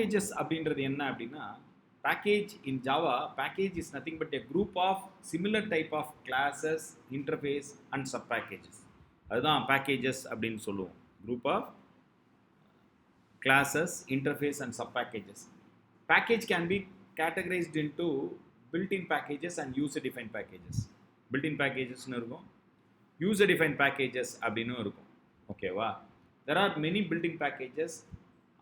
packages அப்படின்றது என்ன அப்படின்னா, package in Java, package is nothing but a group of similar type of classes, interface and sub packages. அதுதான் packages அப்படின்னு சொல்லுவோம். Group of classes, interface and sub packages. Package can be categorized into built-in packages and user-defined packages. Built-in packages இருக்கும், user-defined packages அப்படின்னு இருக்கும். ஓகேவா? There are many built-in packages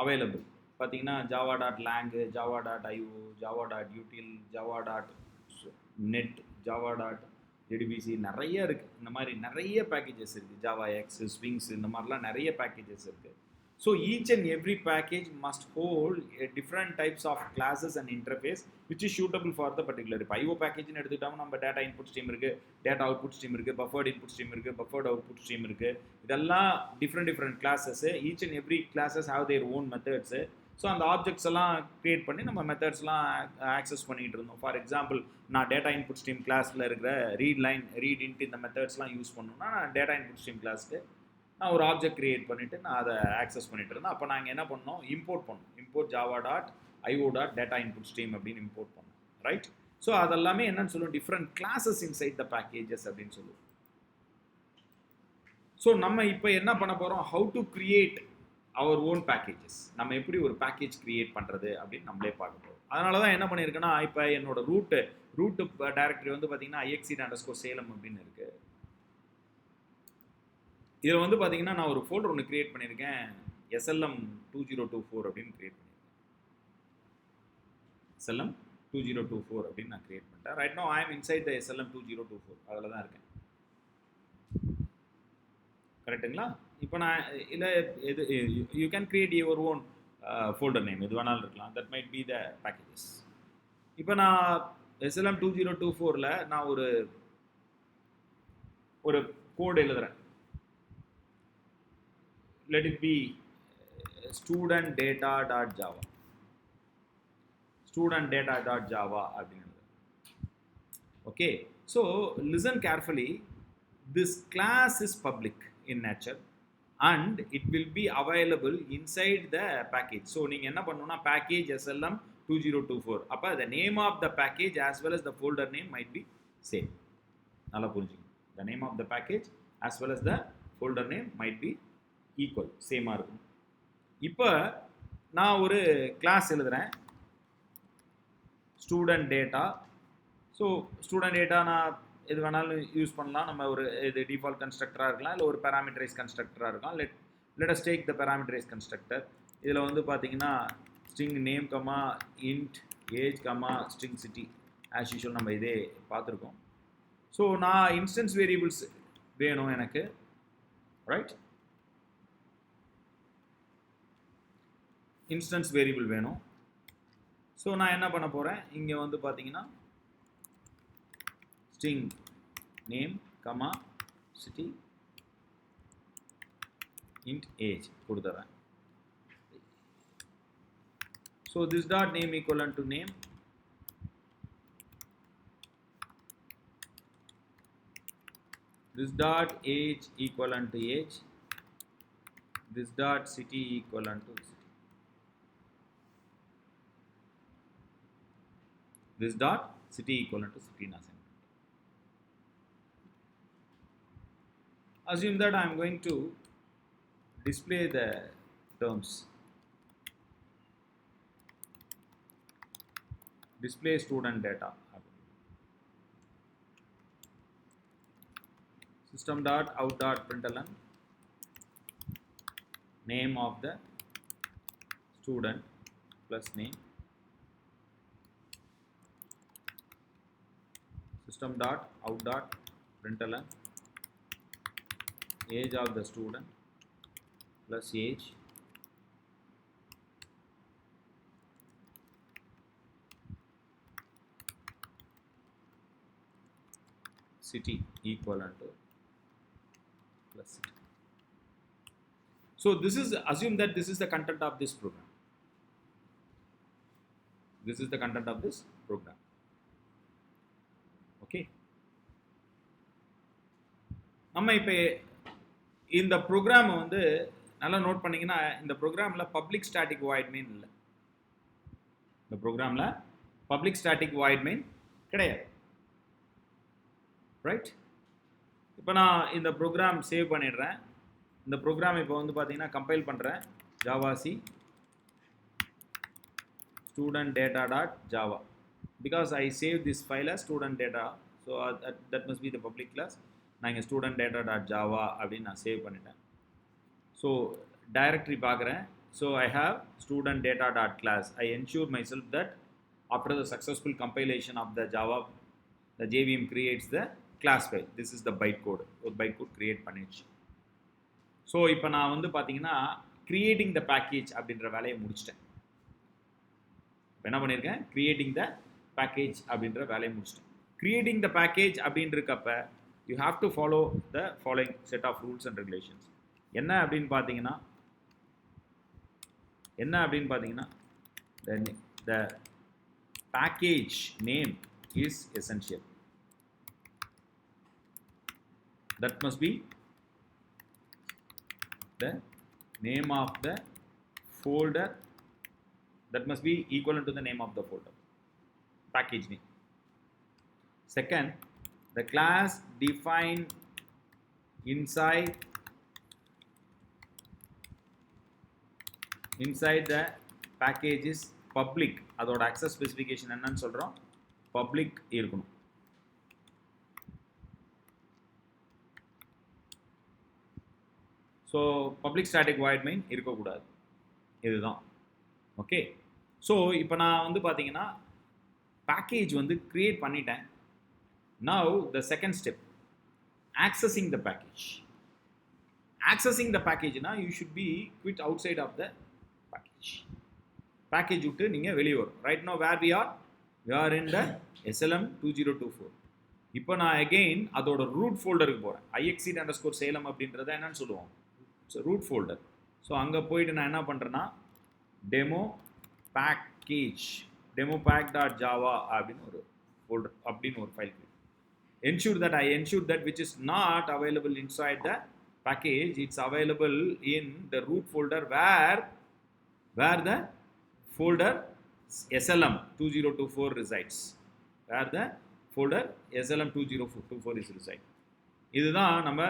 available. பார்த்தீங்கன்னா java.lang, java.io, java.util, java.net, java.jdbc நிறைய இருக்குது. இந்த மாதிரி நிறைய பேக்கேஜஸ் இருக்குது. JavaX, Swings இந்த மாதிரிலாம் நிறைய பேக்கேஜஸ் இருக்குது. So each and every package must hold a different types of classes and interface which is suitable for the particular. இப்போ IO package னு எடுத்துக்கிட்டோம்னா நம்ம data input stream இருக்கு, data output stream இருக்கு, buffered input stream இருக்கு, buffered output stream இருக்கு. இதெல்லாம் different classes. Each and every classes have their own methods. So அந்த ஆப்ஜெக்ட்ஸ் எல்லாம் க்ரியேட் பண்ணி நம்ம மெத்தட்ஸ்லாம் ஆக்சஸ் பண்ணிகிட்டு இருந்தோம். ஃபார் எக்ஸாம்பிள், நான் டேட்டா இன்புட் ஸ்ட்ரீம் கிளாஸில் இருக்கிற ரீட் லைன், ரீட் இன்ட்டு இந்த மெத்தட்ஸ்லாம் யூஸ் பண்ணணும்னா நான் டேட்டா இன்புட் ஸ்ட்ரீம் கிளாஸ்க்கு நான் ஒரு ஆப்ஜெக்ட் க்ரியேட் பண்ணிவிட்டு நான் அதை ஆக்சஸ் பண்ணிட்டு இருந்தேன். அப்போ நாங்கள் என்ன பண்ணோம், இம்போர்ட் பண்ணோம். இம்போர்ட் java.io.data input stream அப்படின்னு இம்போர்ட் பண்ணோம். ரைட்? ஸோ அதெல்லாமே என்னன்னு சொல்லுவோம், different classes inside the packages அப்படின்னு சொல்லுவோம். ஸோ நம்ம இப்போ என்ன பண்ண போகிறோம், how to create our own packages. நம்ம எப்படி ஒரு பேக்கேஜ் கிரியேட் பண்ணுறது அப்படின்னு நம்மளே பார்க்க போகிறோம். அதனால தான் என்ன பண்ணியிருக்கேன்னா, இப்போ என்னோட ரூட்டு டைரக்டரி வந்து பார்த்தீங்கன்னா ixseed_salem அப்படின்னு இருக்குது. இதில் வந்து பார்த்தீங்கன்னா நான் ஒரு ஃபோல்டர் ஒன்று கிரியேட் பண்ணியிருக்கேன், SLM2024 அப்படின்னு கிரியேட் பண்ணியிருக்கேன். SLM2024 அப்படின்னு நான் கிரியேட் பண்ணிட்டேன். Right now I am inside the SLM2024, அதில் தான் இருக்கேன். கரெக்டுங்களா? இப்போ நான் இல்லை எது you can create your own folder name, எது வேணாலும் இருக்கலாம். That might be the packages. இப்போ நான் SLM2024ல் நான் ஒரு கோடு எழுதுகிறேன். let it be studentdata.java அப்படின்னு. okay, so listen carefully. This class is public in nature and it will be available inside the package. So நீங்க என்ன பண்ணனும்னா package SLM2024, அப்ப the name of the package as well as the folder name might be same. நல்லா புரிஞ்சுங்க. The name of the package as well as the folder name might be equal, சேமாக இருக்கும். இப்போ நான் ஒரு கிளாஸ் எழுதுகிறேன், student data. So student data நான் எது வேணாலும் யூஸ் பண்ணலாம். நம்ம ஒரு இது டிஃபால்ட் கன்ஸ்ட்ரக்டராக இருக்கலாம், இல்லை ஒரு பேராமீட்டரைஸ் கன்ஸ்ட்ரக்டராக இருக்கலாம். let us take the parameterized constructor. இதில் வந்து பார்த்தீங்கன்னா string name comma int age comma string city as usual நம்ம இதே பார்த்துருக்கோம். ஸோ நான் இன்ஸ்டன்ஸ் வேரியபிள்ஸ் வேணும் எனக்கு. ரைட்? இன்ஸ்டன்ஸ் வேரியபிள் வேணும். ஸோ நான் என்ன பண்ண போகிறேன், இங்கே வந்து பார்த்தீங்கன்னா string name comma city int age கொடுத்துறேன். So this dot name equivalent to name, this dot age equivalent to age, this dot city equivalent to city, this dot city equivalent to city. Assume that I am going to display the terms, display student data. System dot out dot println name of the student plus name, system dot out dot println age of the student plus age, city equivalent to plus city. So this is, assume that this is the content of this program. This is the content of this program. Okay. நம்ம இப்போ இந்த ப்ரோக்ராமை வந்து நல்லா note பண்ணிங்கன்னா, இந்த ப்ரோக்ராமில் public static void main இல்லை. இந்த ப்ரோக்ராமில் பப்ளிக் ஸ்டாட்டிக் வாய்ட் மெயின் கிடையாது. ரைட்? இப்போ நான் இந்த ப்ரோக்ராம் சேவ் பண்ணிடுறேன். இந்த ப்ரோக்ராம் இப்போ வந்து பார்த்தீங்கன்னா கம்பைல் பண்ணுறேன். Javac student data.java because I saved this file as student data, so that must be the public class. நான் இங்கே student data.java அப்படின்னு நான் சேவ் பண்ணிட்டேன். ஸோ டைரக்டரி பார்க்குறேன். So I have student data.class. I ensure myself that after the successful compilation of the Java, the JVM creates the class file. This is the bytecode. ஒரு bytecode create பண்ணிடுச்சு. So இப்போ நான் வந்து பார்த்தீங்கன்னா creating the package அப்படின்ற வேலையை முடிச்சிட்டேன். என்ன பண்ணியிருக்கேன்? creating the package அப்படின்ற வேலையை முடிச்சிட்டேன். creating the package அப்படின்றக்கப்ப you have to follow the following set of rules and regulations. என்ன அப்படின்னு பார்த்தீங்கன்னா the package name is essential. That must be the name of the folder. That must be equivalent to the name of the folder, package name. Second, the class defined inside the package is public. அதோட access specification என்னன்னு சொல்றோம்? public இருக்கணும். So public static void main இருக்கக்கூடாது. இதுதான் okay. So இப்போ நான் வந்து பார்த்தீங்கன்னா பேக்கேஜ் வந்து க்ரியேட் பண்ணிட்டேன். Now the second step, accessing the package. Accessing the பேக்கேஜ்னா you should be quit out side த பேக்கேஜ். பேக்கேஜ் விட்டு நீங்கள் வெளியே வரும். Right now where we are in the SLM 2024. இப்போ நான் அகெயின் அதோட ரூட் ஃபோல்டருக்கு போகிறேன். ixit_salem அப்படின்றத என்னன்னு சொல்லுவோம்? So root folder. ஸோ அங்கே போயிட்டு நான் என்ன பண்ணுறேன்னா டெமோ pack.java அப்படின்னு ஒரு ஃபோல்டர் அப்படின்னு ஒரு file. ensure that which is not available inside the package, it's available in the root folder where the folder SLM 2024 resides. Where the folder SLM 2024 is reside. இதுதான் நம்ம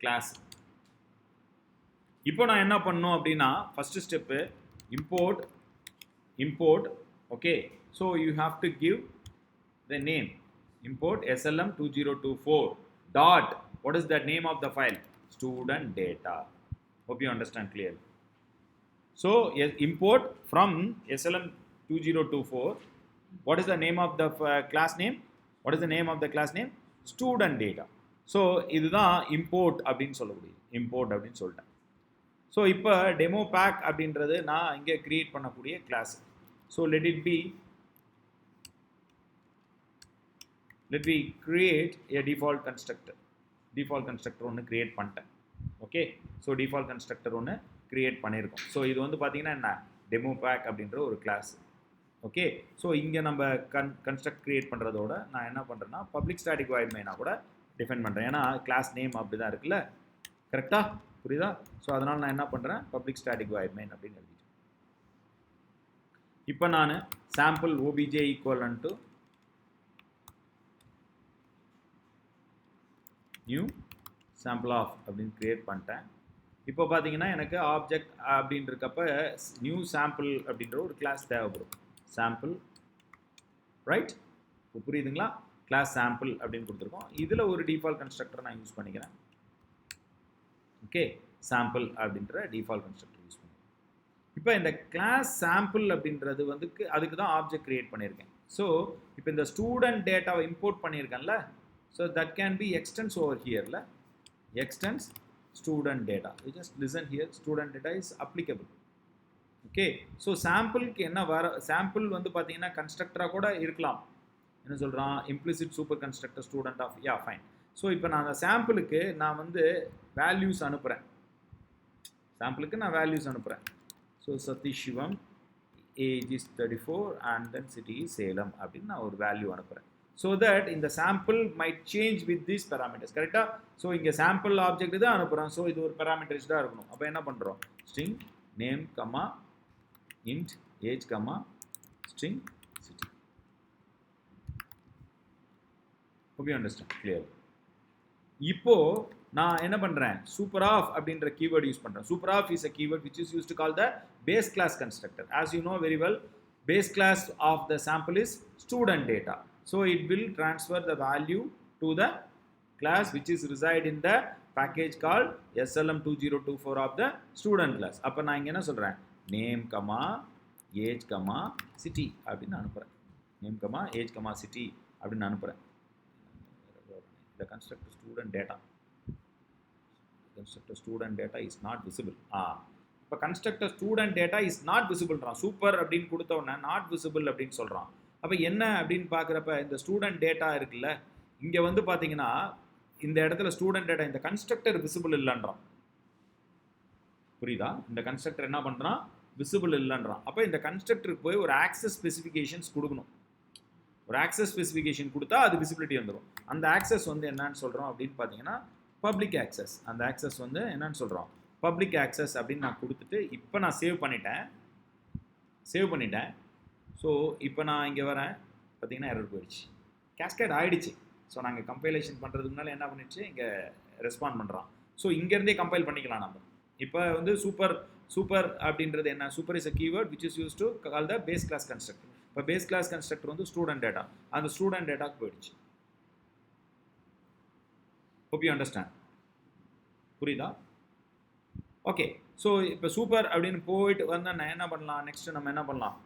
கிளாஸ். இப்போ நான் என்ன பண்ணணும் அப்படின்னா first step import. Okay, so you have to give the name. Import SLM 2024 dot, what is the name of the file? Student data. Hope you understand clearly. So import from SLM 2024. What is the name of the class name? What is the name of the class name? Student data. So இதுதான் import அப்படின்னு சொல்லக்கூடிய import அப்படின்னு சொல்லிட்டேன். So இப்போ demo back அப்படின்றது நான் இங்கே create பண்ணக்கூடிய class. So let we create a default constructor ஒன்று கிரியேட் பண்ணிட்டேன். ஓகே, ஸோ டிஃபால்ட் கன்ஸ்ட்ரக்டர் ஒன்று கிரியேட் பண்ணியிருக்கோம். ஸோ இது வந்து பார்த்தீங்கன்னா என்ன, டெமோ பேக் அப்படின்ற ஒரு கிளாஸ். ஓகே, ஸோ இங்கே நம்ம கன்ஸ்ட்ரக்ட் கிரியேட் பண்ணுறதோட நான் என்ன பண்ணுறேன்னா பப்ளிக் ஸ்டாட்டிக் வாய்ட் மெயினாக கூட டிஃபைன் பண்ணுறேன். ஏன்னா கிளாஸ் நேம் அப்படி தான் இருக்குல்ல, கரெக்டாக புரியுதா? ஸோ அதனால் நான் என்ன பண்ணுறேன், பப்ளிக் ஸ்டாட்டிக் வாய்ட் மெயின் அப்படின்னு எழுதிட்டேன். இப்போ நான் sample OBJ equivalent to new sample of அப்படின்னு கிரியேட் பண்ணிட்டேன். இப்போ பார்த்தீங்கன்னா எனக்கு ஆப்ஜெக்ட் அப்படின்னு இருக்கப்ப நியூ சாம்பிள் அப்படின்ற ஒரு கிளாஸ் தேவைப்படும். Sample, right? இப்போ புரியுதுங்களா? கிளாஸ் சாம்பிள் அப்படின்னு கொடுத்துருக்கோம். இதில் ஒரு டிஃபால்ட் கன்ஸ்ட்ரக்டர் நான் யூஸ் பண்ணிக்கிறேன். ஓகே, சாம்பிள் அப்படின்ற டிஃபால்ட் கன்ஸ்ட்ரக்டர் யூஸ் பண்ணுறேன். இப்போ இந்த கிளாஸ் சாம்பிள் அப்படின்றது வந்து அதுக்கு தான் ஆப்ஜெக்ட் கிரியேட் பண்ணியிருக்கேன். ஸோ இப்போ இந்த ஸ்டூடெண்ட் டேட்டாவை இம்போர்ட் பண்ணியிருக்கேன்ல, so that can be extends over ஹியரில். Extends student data. You just listen here, student data is applicable. Okay, so சாம்பிளுக்கு என்ன வர, சாம்பிள் வந்து பார்த்தீங்கன்னா கன்ஸ்ட்ரக்டராக கூட இருக்கலாம். என்ன சொல்கிறான், implicit super constructor student of, yeah fine. So இப்போ நான் அந்த சாம்பிளுக்கு நான் வந்து வேல்யூஸ் அனுப்புகிறேன். So Satish Sivam, age is 34 and then city is Salem அப்படின்னு நான் ஒரு வேல்யூ அனுப்புகிறேன். ஸோ தட் இந்த sample might change with these parameters. கரெக்டாக? ஸோ இங்கே சாம்பிள் ஆப்ஜெக்ட் தான் அனுப்புகிறோம். ஸோ இது ஒரு பேராமீட்டர்ஸ்டாக இருக்கணும். அப்போ என்ன பண்ணுறோம், string name comma int age comma string city. Hope you understand clear. இப்போ நான் என்ன பண்றேன், சூப்பர் ஆஃப் அப்படின்ற keyword யூஸ் பண்றேன். Super off is a keyword which is used to call the base class constructor. As you know very well, base class of the sample is student data. So it will transfer the value to the class which is reside in the package called SLM2024 of the student class. அப்ப நான் இங்க என்ன சொல்றேன், name, age, city அப்படின்னு அனுப்புறேன். name, age, city அப்படின்னு அனுப்புறேன். The constructor student data. Constructor student data is not visible. இப்போ constructor student data is not visible றான். சூப்பர் அப்படின்னு கொடுத்த உடனே not visible அப்படின்னு சொல்றான். அப்போ என்ன அப்படின்னு பார்க்குறப்ப இந்த ஸ்டூடெண்ட் டேட்டா இருக்குல்ல, இங்கே வந்து பார்த்தீங்கன்னா இந்த இடத்துல ஸ்டூடெண்ட் டேட்டா இந்த கன்ஸ்ட்ரக்டர் விசிபிள் இல்லைன்றான். புரியுதா? இந்த கன்ஸ்ட்ரக்டர் என்ன பண்ணுறான், விசிபிள் இல்லைன்றான். அப்போ இந்த கன்ஸ்ட்ரக்டருக்கு போய் ஒரு ஆக்சஸ் ஸ்பெசிஃபிகேஷன்ஸ் கொடுக்கணும். ஒரு ஆக்சஸ் ஸ்பெசிஃபிகேஷன் கொடுத்தா அது விசிபிலிட்டி வந்துடும். அந்த ஆக்சஸ் வந்து என்னன்னு சொல்கிறோம் அப்படின்னு பார்த்தீங்கன்னா பப்ளிக் ஆக்சஸ். அந்த ஆக்சஸ் வந்து என்னன்னு சொல்கிறோம், பப்ளிக் ஆக்சஸ் அப்படின்னு நான் கொடுத்துட்டு இப்போ நான் சேவ் பண்ணிட்டேன். ஸோ இப்போ நான் இங்கே வரேன், பார்த்தீங்கன்னா எரர் போயிடுச்சு, கேஸ்கேட் ஆகிடுச்சு. ஸோ நாங்கள் கம்பைலேஷன் பண்ணுறதுக்கு முன்னால் என்ன பண்ணிடுச்சு, இங்கே ரெஸ்பாண்ட் பண்ணுறான். ஸோ இங்கேருந்தே கம்பைல் பண்ணிக்கலாம் நம்ம. இப்போ வந்து சூப்பர் அப்படின்றது என்ன, super is a keyword which is use to call the base class constructor. இப்போ பேஸ் கிளாஸ் கன்ஸ்ட்ரக்டர் வந்து ஸ்டூடெண்ட் டேட்டா, அந்த ஸ்டூடெண்ட் டேட்டாக்கு போயிடுச்சு. hope you understand. புரியுதா? ஓகே. ஸோ இப்போ சூப்பர் அப்படின்னு போயிட்டு வந்தால் நான் என்ன பண்ணலாம், நெக்ஸ்ட் நம்ம என்ன பண்ணலாம்,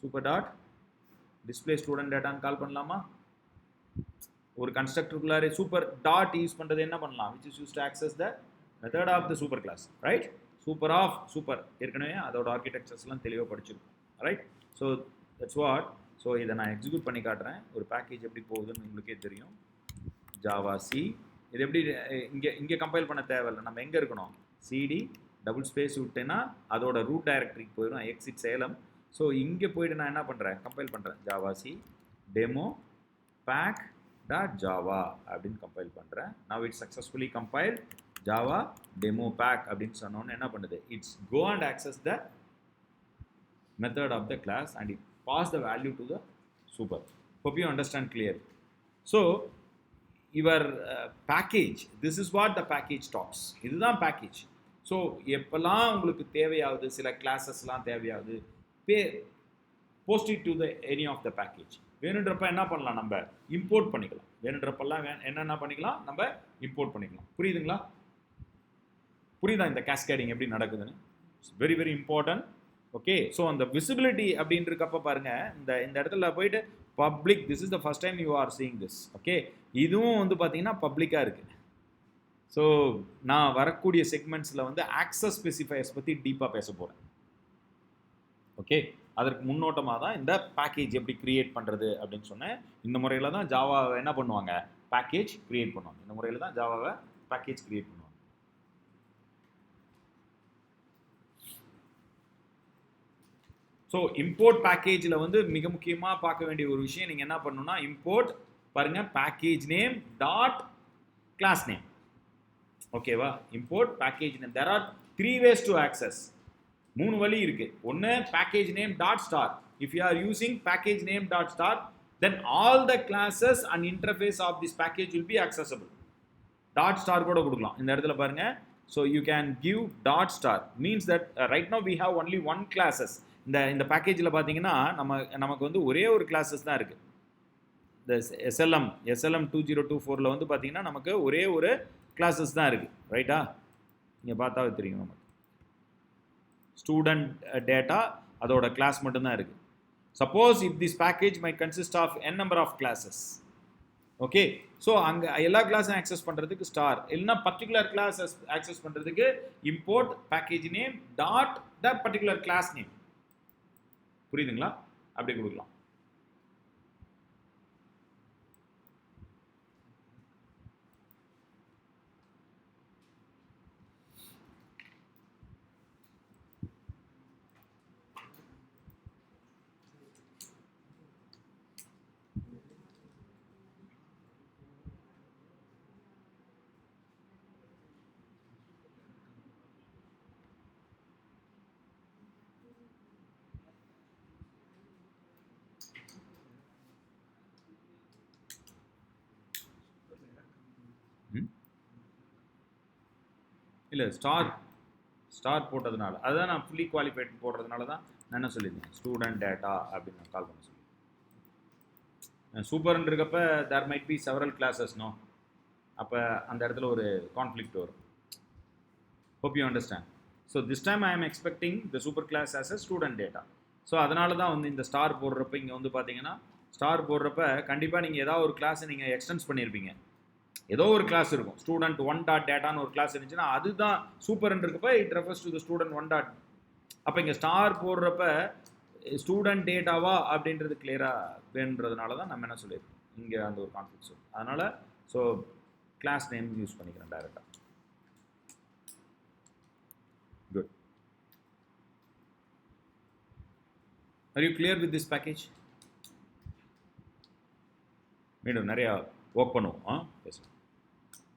சூப்பர் டாட் டிஸ்பிளே ஸ்டூடெண்ட் டேட்டான்னு கால் பண்ணலாமா? ஒரு கன்ஸ்ட்ரக்டருக்குள்ளாரே சூப்பர் டாட் யூஸ் பண்ணுறது என்ன பண்ணலாம், which is use to access the method of the super class, right? Super of super ஏற்கனவே அதோட ஆர்கிடெக்சர்ஸ்லாம் தெளிவாக படிச்சிருக்கும், ரைட்? So that's what. ஸோ இதை நான் எக்ஸிக்யூட் பண்ணி காட்டுறேன். ஒரு பேக்கேஜ் எப்படி போகுதுன்னு உங்களுக்கே தெரியும். ஜாவா சி, இது எப்படி இங்கே கம்பைல் பண்ண தேவையில்லை. நம்ம எங்கே இருக்கணும், சிடி டபுள் ஸ்பேஸ் விட்டேன்னா அதோட ரூட் டைரக்டரிக்கு போயிடும், எக்ஸிட் சேலம். ஸோ இங்கே போய்ட்டு நான் என்ன பண்ணுறேன், கம்பைல் பண்ணுறேன். Java C demo pack dot Java அப்படின்னு கம்பைல் பண்ணுறேன். Now it's successfully compile Java demo pack அப்படின்னு சொன்னோன்னு என்ன பண்ணுது, it's go and access the method of the class and it pass the value to the super. Hope you understand clear. So your package, this is what the package talks. இதுதான் package. So எப்போல்லாம் உங்களுக்கு தேவையாவது, சில கிளாஸஸ்லாம் தேவையாவது, post it to the any of the package. வேணுன்றப்ப என்ன பண்ணலாம், நம்ம இம்போர்ட் பண்ணிக்கலாம். வேணுன்றப்பெல்லாம் என்னென்ன பண்ணிக்கலாம், நம்ம இம்போர்ட் பண்ணிக்கலாம். புரியுதுங்களா? புரியுதா இந்த கேஸ்கேடிங் எப்படி நடக்குதுன்னு? It's very very important. Okay. So அந்த விசிபிலிட்டி அப்படின்றக்கப்ப பாருங்க, இந்த இடத்துல போயிட்டு public, this is the first time you are seeing this. Okay. இதுவும் வந்து பார்த்தீங்கன்னா பப்ளிக்காக இருக்குது. ஸோ நான் வரக்கூடிய செக்மெண்ட்ஸில் வந்து ஆக்சஸ் ஸ்பெசிஃபையர்ஸ் பற்றி டீப்பாக பேச போகிறேன். ஓகே. அதற்கு முன்னோட்டமாக தான் இந்த பேக்கேஜ் எப்படி கிரியேட் பண்ணுறது அப்படின்னு சொன்னேன். இந்த முறையில் தான் ஜாவாவை என்ன பண்ணுவாங்க, பேக்கேஜ் கிரியேட் பண்ணுவாங்க. இந்த முறையில் தான் ஜாவாவை பேக்கேஜ் கிரியேட் பண்ணுவாங்க. ஸோ இம்போர்ட் பேக்கேஜில் வந்து மிக முக்கியமாக பார்க்க வேண்டிய ஒரு விஷயம், நீங்கள் என்ன பண்ணணும்னா இம்போர்ட் பாருங்கள், package name dot class name. ஓகேவா? Import package name. There are 3 ways to access. 3 வழி இருக்கு. ஒன்று package name dot star. If you are using package name dot star, then all the classes and interface of this package will be accessible. Dot star கூட கொடுக்கலாம் இந்த இடத்துல பாருங்க. So you can give dot star means that right now we have only one classes. இந்த பேக்கேஜில் பார்த்தீங்கன்னா நமக்கு வந்து ஒரே ஒரு கிளாஸஸ் தான் இருக்குது. இந்த SLM 2024 வந்து பார்த்தீங்கன்னா நமக்கு ஒரே ஒரு கிளாஸஸ் தான் இருக்குது, ரைட்டா? நீங்கள் பார்த்தாவே தெரியும் நமக்கு ஸ்டூடெண்ட் டேட்டா அதோட கிளாஸ் மட்டும்தான் இருக்குது. Suppose if this package my consist of n number of classes. Okay. So அங்கே எல்லா கிளாஸும் ஆக்சஸ் பண்ணுறதுக்கு ஸ்டார், இல்லைன்னா பர்டிகுலர் கிளாஸ் ஆக்சஸ் பண்ணுறதுக்கு import package name dot the particular class name. புரியுதுங்களா? அப்படி கொடுக்கலாம். இல்லை ஸ்டார் போட்டதுனால அதுதான் நான் ஃபுல்லி குவாலிஃபைட் போடுறதுனால தான் நான் என்ன சொல்லியிருந்தேன் ஸ்டூடெண்ட் டேட்டா அப்படின்னு நான் கால் பண்ண சொல்லி சூப்பர்ன்னு இருக்கப்ப there might be several classes no அப்போ அந்த இடத்துல ஒரு கான்ஃப்ளிக்ட் வரும். Hope you understand. So this time I am expecting the super class as a student data. So அதனால தான் வந்து இந்த ஸ்டார் போடுறப்ப இங்கே வந்து பார்த்தீங்கன்னா ஸ்டார் போடுறப்ப கண்டிப்பாக நீங்கள் ஏதாவது ஒரு கிளாஸை நீங்கள் எக்ஸ்டென்ஸ் பண்ணியிருப்பீங்க. ஏதோ ஒரு கிளாஸ் இருக்கும் ஸ்டூடெண்ட் ஒன் டாட் டேட்டான்னு ஒரு கிளாஸ் இருந்துச்சுன்னா அதுதான் சூப்பர்ன்னு இருக்கப்ப it refers to the student one dot. அப்போ இங்கே ஸ்டார் போடுறப்ப ஸ்டூடெண்ட் டேட்டாவா அப்படின்றது கிளியராக வேணுன்றதுனால தான் நம்ம என்ன சொல்லியிருக்கோம் இங்கே அந்த ஒரு கான்ஃப்ளிக்ட் சொல்லும். அதனால் ஸோ கிளாஸ் நேம் யூஸ் பண்ணிக்கிறேன் டைரெக்டாக. Good. Are you clear with this package? மீண்டும் நிறையா ஒர்க் பண்ணுவோம் பேசுவோம்.